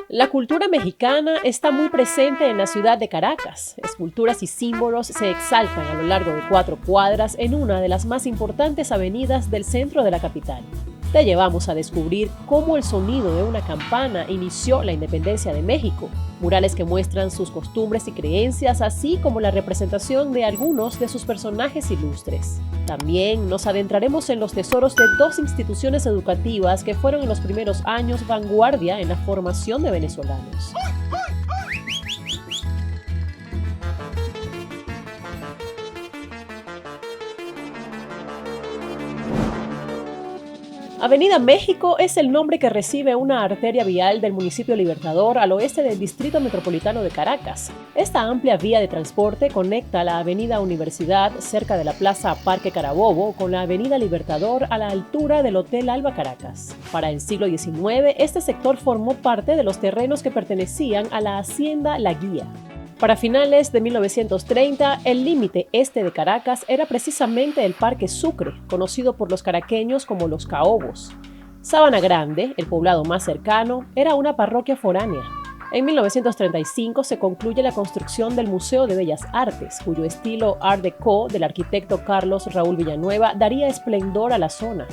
La cultura mexicana está muy presente en la ciudad de Caracas. Esculturas y símbolos se exaltan a lo largo de 4 cuadras en una de las más importantes avenidas del centro de la capital. Te llevamos a descubrir cómo el sonido de una campana inició la independencia de México, murales que muestran sus costumbres y creencias, así como la representación de algunos de sus personajes ilustres. También nos adentraremos en los tesoros de 2 instituciones educativas que fueron en los primeros años vanguardia en la formación de venezolanos. Avenida México es el nombre que recibe una arteria vial del municipio Libertador al oeste del Distrito Metropolitano de Caracas. Esta amplia vía de transporte conecta la Avenida Universidad cerca de la Plaza Parque Carabobo con la Avenida Libertador a la altura del Hotel Alba Caracas. Para el siglo XIX, este sector formó parte de los terrenos que pertenecían a la Hacienda La Guía. Para finales de 1930, el límite este de Caracas era precisamente el Parque Sucre, conocido por los caraqueños como Los Caobos. Sabana Grande, el poblado más cercano, era una parroquia foránea. En 1935 se concluye la construcción del Museo de Bellas Artes, cuyo estilo Art Deco del arquitecto Carlos Raúl Villanueva daría esplendor a la zona,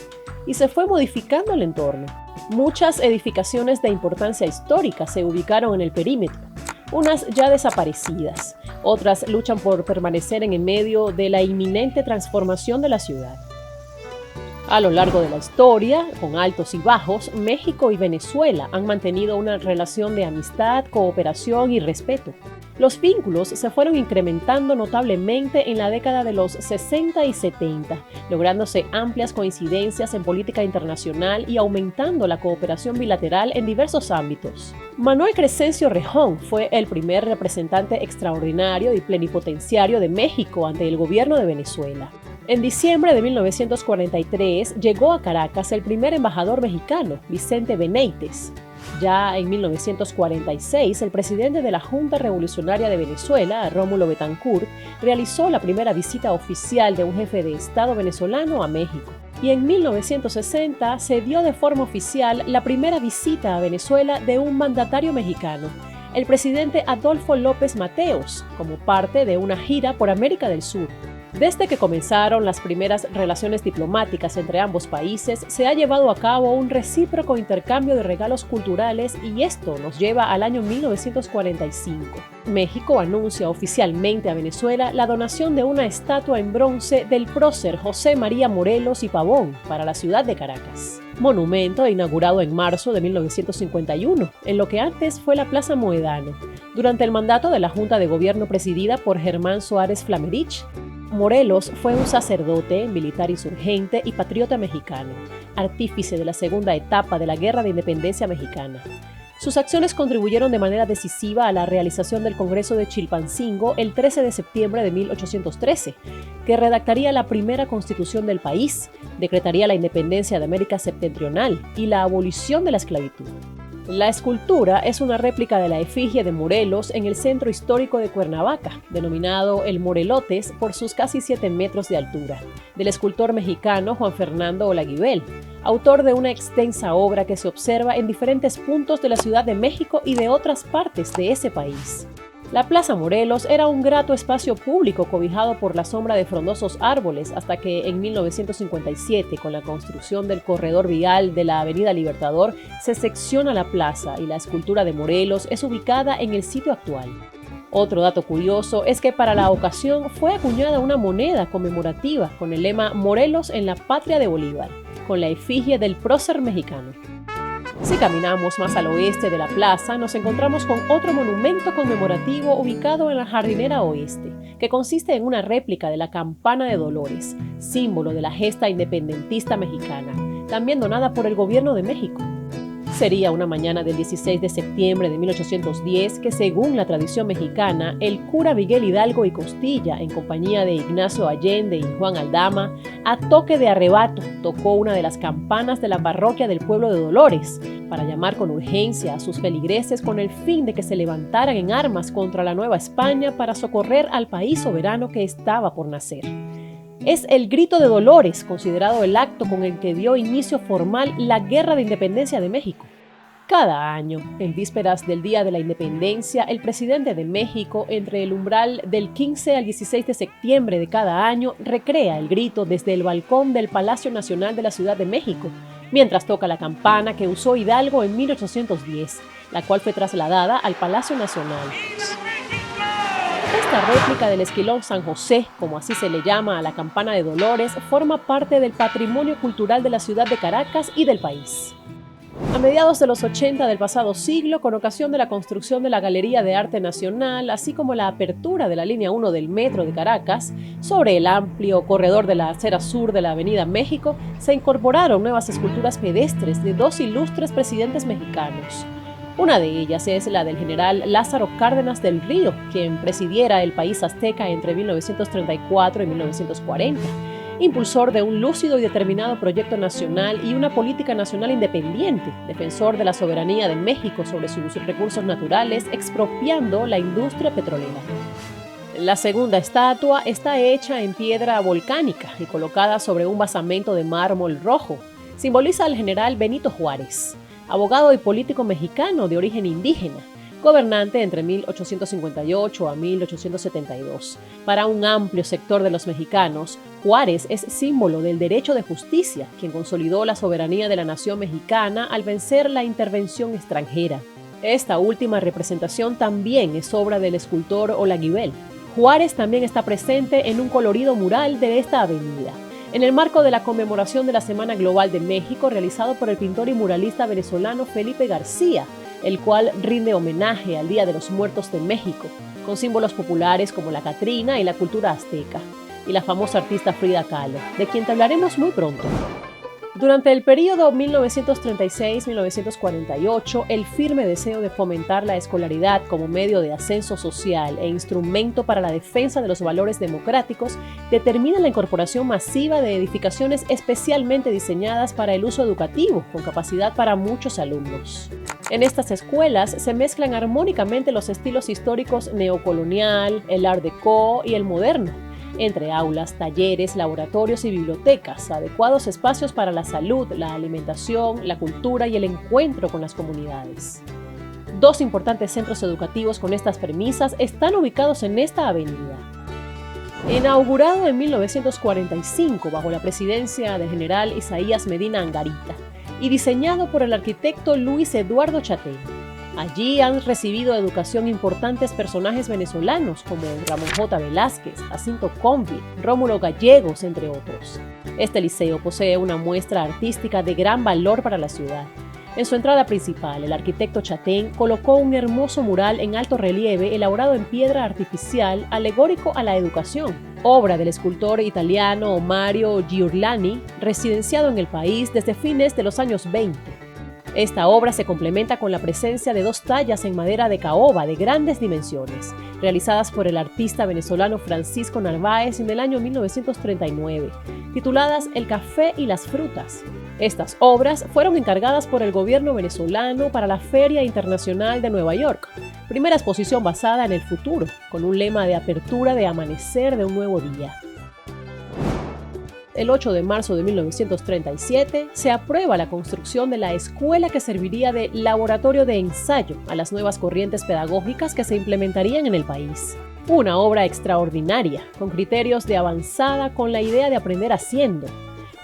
y se fue modificando el entorno. Muchas edificaciones de importancia histórica se ubicaron en el perímetro, unas ya desaparecidas, otras luchan por permanecer en el medio de la inminente transformación de la ciudad. A lo largo de la historia, con altos y bajos, México y Venezuela han mantenido una relación de amistad, cooperación y respeto. Los vínculos se fueron incrementando notablemente en la década de los 60 y 70, lográndose amplias coincidencias en política internacional y aumentando la cooperación bilateral en diversos ámbitos. Manuel Crescencio Rejón fue el primer representante extraordinario y plenipotenciario de México ante el gobierno de Venezuela. En diciembre de 1943 llegó a Caracas el primer embajador mexicano, Vicente Benítez. Ya en 1946, el presidente de la Junta Revolucionaria de Venezuela, Rómulo Betancourt, realizó la primera visita oficial de un jefe de Estado venezolano a México. Y en 1960 se dio de forma oficial la primera visita a Venezuela de un mandatario mexicano, el presidente Adolfo López Mateos, como parte de una gira por América del Sur. Desde que comenzaron las primeras relaciones diplomáticas entre ambos países, se ha llevado a cabo un recíproco intercambio de regalos culturales y esto nos lleva al año 1945. México anuncia oficialmente a Venezuela la donación de una estatua en bronce del prócer José María Morelos y Pavón para la ciudad de Caracas. Monumento inaugurado en marzo de 1951, en lo que antes fue la Plaza Moedano, durante el mandato de la Junta de Gobierno presidida por Germán Suárez Flamerich. Morelos fue un sacerdote, militar insurgente y patriota mexicano, artífice de la segunda etapa de la Guerra de Independencia Mexicana. Sus acciones contribuyeron de manera decisiva a la realización del Congreso de Chilpancingo el 13 de septiembre de 1813, que redactaría la primera constitución del país, decretaría la independencia de América Septentrional y la abolición de la esclavitud. La escultura es una réplica de la efigie de Morelos en el centro histórico de Cuernavaca, denominado El Morelotes por sus casi 7 metros de altura, del escultor mexicano Juan Fernando Olaguibel, autor de una extensa obra que se observa en diferentes puntos de la Ciudad de México y de otras partes de ese país. La Plaza Morelos era un grato espacio público cobijado por la sombra de frondosos árboles hasta que en 1957, con la construcción del corredor vial de la Avenida Libertador, se secciona la plaza y la escultura de Morelos es ubicada en el sitio actual. Otro dato curioso es que para la ocasión fue acuñada una moneda conmemorativa con el lema Morelos en la patria de Bolívar, con la efigie del prócer mexicano. Si caminamos más al oeste de la plaza, nos encontramos con otro monumento conmemorativo ubicado en la Jardinera Oeste, que consiste en una réplica de la Campana de Dolores, símbolo de la gesta independentista mexicana, también donada por el gobierno de México. Sería una mañana del 16 de septiembre de 1810 que, según la tradición mexicana, el cura Miguel Hidalgo y Costilla, en compañía de Ignacio Allende y Juan Aldama, a toque de arrebato tocó una de las campanas de la parroquia del pueblo de Dolores para llamar con urgencia a sus feligreses con el fin de que se levantaran en armas contra la Nueva España para socorrer al país soberano que estaba por nacer. Es el Grito de Dolores, considerado el acto con el que dio inicio formal la Guerra de Independencia de México. Cada año, en vísperas del Día de la Independencia, el presidente de México, entre el umbral del 15 al 16 de septiembre de cada año, recrea el grito desde el balcón del Palacio Nacional de la Ciudad de México, mientras toca la campana que usó Hidalgo en 1810, la cual fue trasladada al Palacio Nacional. Esta réplica del Esquilón San José, como así se le llama a la campana de Dolores, forma parte del patrimonio cultural de la ciudad de Caracas y del país. A mediados de los 80 del pasado siglo, con ocasión de la construcción de la Galería de Arte Nacional, así como la apertura de la línea 1 del metro de Caracas, sobre el amplio corredor de la acera sur de la Avenida México, se incorporaron nuevas esculturas pedestres de dos ilustres presidentes mexicanos. Una de ellas es la del general Lázaro Cárdenas del Río, quien presidiera el país azteca entre 1934 y 1940. Impulsor de un lúcido y determinado proyecto nacional y una política nacional independiente, defensor de la soberanía de México sobre sus recursos naturales, expropiando la industria petrolera. La segunda estatua está hecha en piedra volcánica y colocada sobre un basamento de mármol rojo. Simboliza al general Benito Juárez, abogado y político mexicano de origen indígena, gobernante entre 1858 a 1872. Para un amplio sector de los mexicanos, Juárez es símbolo del derecho de justicia, quien consolidó la soberanía de la nación mexicana al vencer la intervención extranjera. Esta última representación también es obra del escultor Olaguibel. Juárez también está presente en un colorido mural de esta avenida, en el marco de la conmemoración de la Semana Global de México realizado por el pintor y muralista venezolano Felipe García, el cual rinde homenaje al Día de los Muertos de México, con símbolos populares como la Catrina y la cultura azteca, y la famosa artista Frida Kahlo, de quien te hablaremos muy pronto. Durante el periodo 1936-1948, el firme deseo de fomentar la escolaridad como medio de ascenso social e instrumento para la defensa de los valores democráticos determina la incorporación masiva de edificaciones especialmente diseñadas para el uso educativo, con capacidad para muchos alumnos. En estas escuelas se mezclan armónicamente los estilos históricos neocolonial, el Art Deco y el moderno, entre aulas, talleres, laboratorios y bibliotecas, adecuados espacios para la salud, la alimentación, la cultura y el encuentro con las comunidades. Dos importantes centros educativos con estas premisas están ubicados en esta avenida. Inaugurado en 1945 bajo la presidencia del general Isaías Medina Angarita y diseñado por el arquitecto Luis Eduardo Chatén. Allí han recibido educación importantes personajes venezolanos como Ramón J. Velázquez, Jacinto Convi, Rómulo Gallegos, entre otros. Este liceo posee una muestra artística de gran valor para la ciudad. En su entrada principal, el arquitecto Chatén colocó un hermoso mural en alto relieve elaborado en piedra artificial alegórico a la educación, obra del escultor italiano Mario Giurlani, residenciado en el país desde fines de los años 20. Esta obra se complementa con la presencia de dos tallas en madera de caoba de grandes dimensiones, realizadas por el artista venezolano Francisco Narváez en el año 1939, tituladas El café y las frutas. Estas obras fueron encargadas por el gobierno venezolano para la Feria Internacional de Nueva York, primera exposición basada en el futuro, con un lema de apertura de amanecer de un nuevo día. El 8 de marzo de 1937 se aprueba la construcción de la escuela que serviría de laboratorio de ensayo a las nuevas corrientes pedagógicas que se implementarían en el país. Una obra extraordinaria, con criterios de avanzada con la idea de aprender haciendo.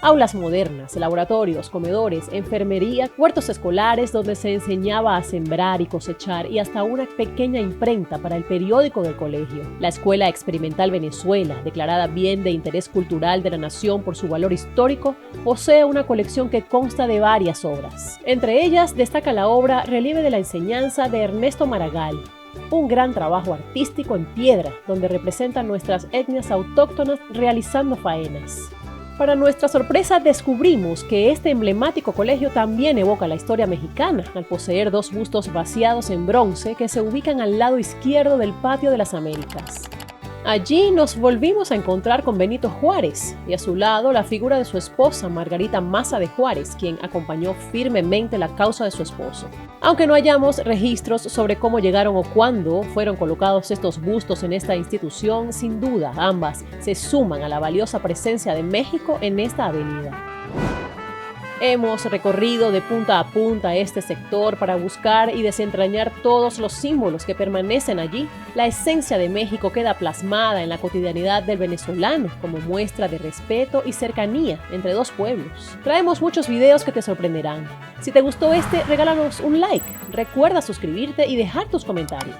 Aulas modernas, laboratorios, comedores, enfermería, huertos escolares donde se enseñaba a sembrar y cosechar y hasta una pequeña imprenta para el periódico del colegio. La Escuela Experimental Venezuela, declarada Bien de Interés Cultural de la Nación por su valor histórico, posee una colección que consta de varias obras. Entre ellas destaca la obra Relieve de la Enseñanza de Ernesto Maragall, un gran trabajo artístico en piedra donde representan nuestras etnias autóctonas realizando faenas. Para nuestra sorpresa, descubrimos que este emblemático colegio también evoca la historia mexicana, al poseer dos bustos vaciados en bronce que se ubican al lado izquierdo del Patio de las Américas. Allí nos volvimos a encontrar con Benito Juárez y a su lado la figura de su esposa Margarita Maza de Juárez, quien acompañó firmemente la causa de su esposo. Aunque no hallamos registros sobre cómo llegaron o cuándo fueron colocados estos bustos en esta institución, sin duda ambas se suman a la valiosa presencia de México en esta avenida. Hemos recorrido de punta a punta este sector para buscar y desentrañar todos los símbolos que permanecen allí. La esencia de México queda plasmada en la cotidianidad del venezolano como muestra de respeto y cercanía entre dos pueblos. Traemos muchos videos que te sorprenderán. Si te gustó este, regálanos un like. Recuerda suscribirte y dejar tus comentarios.